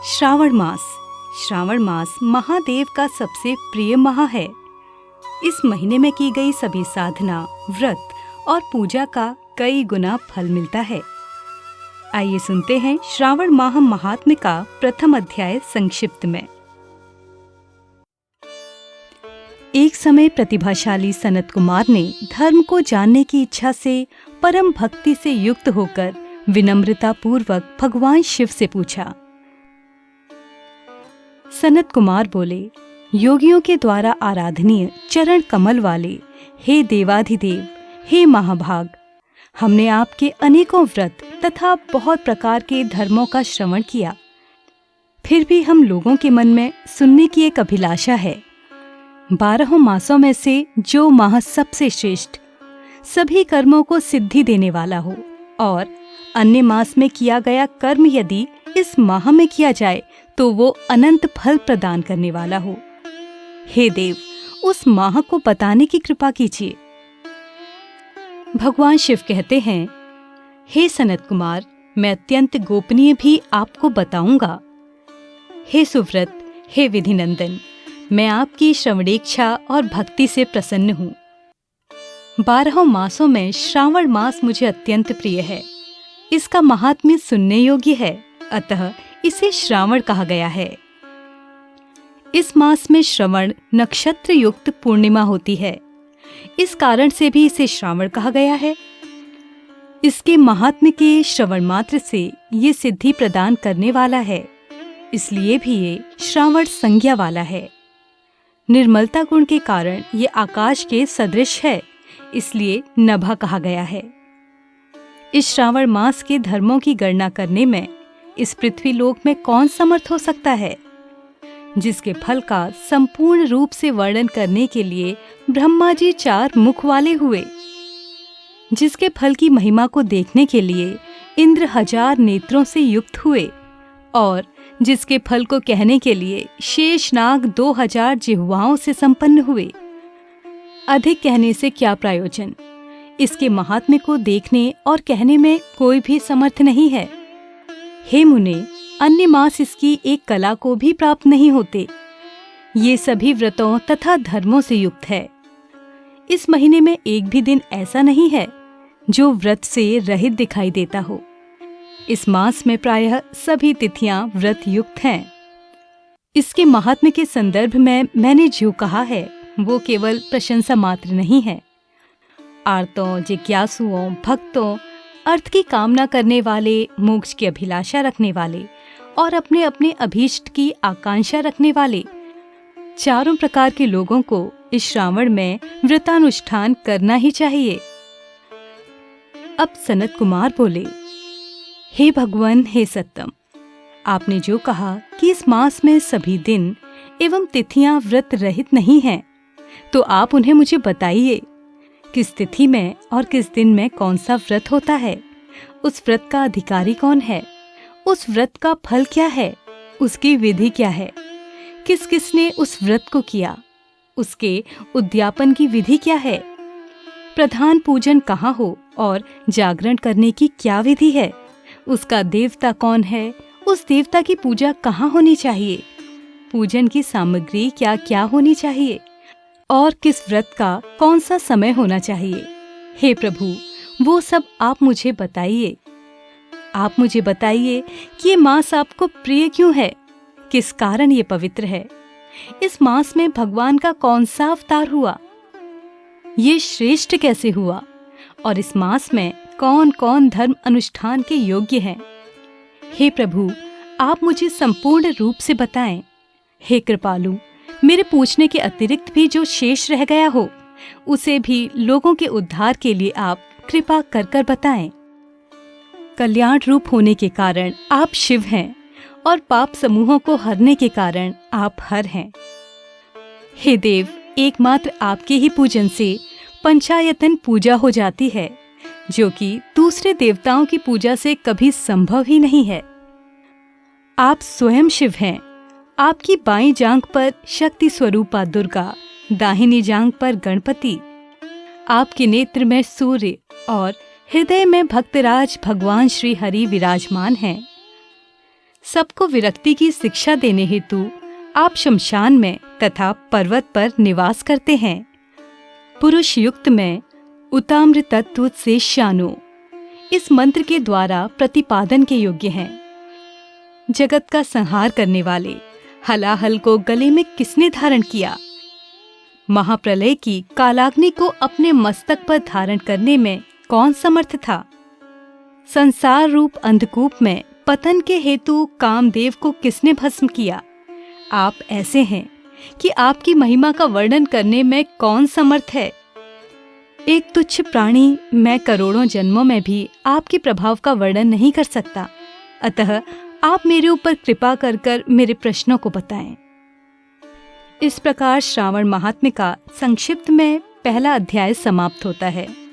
श्रावण मास। श्रावण मास महादेव का सबसे प्रिय माह है। इस महीने में की गई सभी साधना, व्रत और पूजा का कई गुना फल मिलता है। आइए सुनते हैं श्रावण माह महात्म्य का प्रथम अध्याय संक्षिप्त में। एक समय प्रतिभाशाली सनत कुमार ने धर्म को जानने की इच्छा से परम भक्ति से युक्त होकर विनम्रता पूर्वक भगवान शिव से पूछा। सनत कुमार बोले, योगियों के द्वारा आराधनीय चरण कमल वाले हे देवाधिदेव, हे महाभाग, हमने आपके अनेकों व्रत तथा बहुत प्रकार के धर्मों का श्रवण किया। फिर भी हम लोगों के मन में सुनने की एक अभिलाषा है। 12 मासों में से जो माह सबसे श्रेष्ठ, सभी कर्मों को सिद्धि देने वाला हो और अन्य मास में किया गया कर्म यदि इस माह में किया जाए तो वो अनंत फल प्रदान करने वाला हो। हे देव, उस माह को बताने की कृपा कीजिए। भगवान शिव कहते हैं, हे सनत कुमार, मैं अत्यंत गोपनीय भी आपको बताऊंगा। हे सुव्रत, हे विधिनंदन, मैं आपकी श्रवणेच्छा और भक्ति से प्रसन्न हूँ। 12 मासों में श्रावण मास मुझे अत्यंत प्रिय है। इसका महात्म्य सुनने योग्य है, अतः इसे श्रावण कहा गया है। इस मास में श्रवण नक्षत्र युक्त पूर्णिमा होती है, इस कारण से भी इसे श्रावण कहा गया है। इसके महात्म्य के श्रवण मात्र से ये सिद्धि प्रदान करने वाला है, इसलिए भी ये श्रावण संज्ञा वाला है। निर्मलता गुण के कारण ये आकाश के सदृश है, इसलिए नभा कहा गया है। इस श्रावण मास के धर्मों की गणना करने में इस पृथ्वी लोक में कौन समर्थ हो सकता है? जिसके फल का संपूर्ण रूप से वर्णन करने के लिए ब्रह्मा जी 4 मुख वाले हुए, जिसके फल की महिमा को देखने के लिए इंद्र 1000 नेत्रों से युक्त हुए और जिसके फल को कहने के लिए शेषनाग 2000 जिह्वाओं से संपन्न हुए। अधिक कहने से क्या प्रयोजन? इसके महात्म्य को देखने और कहने में कोई भी समर्थ नहीं है। हे मुने, अन्य मास इसकी एक कला को भी प्राप्त नहीं होते। ये सभी व्रतों तथा धर्मों से युक्त है। इस महीने में एक भी दिन ऐसा नहीं है जो व्रत से रहित दिखाई देता हो। इस मास में प्रायः सभी तिथियां व्रत युक्त हैं। इसके महात्म्य के संदर्भ में मैंने जो कहा है वो केवल प्रशंसा मात्र नहीं है। आर्तों, जिज्ञासुओं, भक्तों, अर्थ की कामना करने वाले, मोक्ष की अभिलाषा रखने वाले और अपने अपने अभीष्ट की आकांक्षा रखने वाले चारों प्रकार के लोगों को इस श्रावण में व्रतानुष्ठान करना ही चाहिए। अब सनत कुमार बोले, हे भगवान, हे सत्यम, आपने जो कहा कि इस मास में सभी दिन एवं तिथियां व्रत रहित नहीं हैं, तो आप उन्हें मुझे बताइए। किस तिथि में और किस दिन में कौन सा व्रत होता है? उस व्रत का अधिकारी कौन है? उस व्रत का फल क्या है? उसकी विधि क्या है? किस किसने उस व्रत को किया? उसके उद्यापन की विधि क्या है? प्रधान पूजन कहाँ हो और जागरण करने की क्या विधि है? उसका देवता कौन है? उस देवता की पूजा कहाँ होनी चाहिए? पूजन की सामग्री क्या क्या होनी चाहिए? और किस व्रत का कौन सा समय होना चाहिए? हे प्रभु, वो सब आप मुझे बताइए। आप मुझे बताइए कि ये मास आपको प्रिय क्यों है? किस कारण ये पवित्र है? इस मास में भगवान का कौन सा अवतार हुआ? ये श्रेष्ठ कैसे हुआ? और इस मास में कौन कौन धर्म अनुष्ठान के योग्य हैं? हे प्रभु, आप मुझे संपूर्ण रूप से बताएं। हे कृपालु, मेरे पूछने के अतिरिक्त भी जो शेष रह गया हो उसे भी लोगों के उद्धार के लिए आप कृपा कर कर बताएं। कल्याण रूप होने के कारण आप शिव हैं और पाप समूहों को हरने के कारण आप हर हैं। हे देव, एकमात्र आपके ही पूजन से पंचायतन पूजा हो जाती है, जो कि दूसरे देवताओं की पूजा से कभी संभव ही नहीं है। आप स्वयं शिव हैं। आपकी बाईं जांघ पर शक्ति स्वरूपा दुर्गा, दाहिनी जांघ पर गणपति, आपके नेत्र में सूर्य और हृदय में भक्तराज भगवान श्री हरि विराजमान हैं। सबको विरक्ति की शिक्षा देने हेतु आप शमशान में तथा पर्वत पर निवास करते हैं। पुरुष युक्त में उताम्र तत्व से शानो इस मंत्र के द्वारा प्रतिपादन के योग्य हैं। जगत का संहार करने वाले हलाहल को गले में किसने धारण किया? महाप्रलय की कालाग्नि को अपने मस्तक पर धारण करने में कौन समर्थ था? संसार रूप अंधकूप में पतन के हेतु कामदेव को किसने भस्म किया? आप ऐसे हैं कि आपकी महिमा का वर्णन करने में कौन समर्थ है? एक तुच्छ प्राणी मैं करोड़ों जन्मों में भी आपके प्रभाव का वर्णन नहीं कर सकता, अतः आप मेरे ऊपर कृपा कर कर मेरे प्रश्नों को बताएं। इस प्रकार श्रावण महात्म्य का संक्षिप्त में पहला अध्याय समाप्त होता है।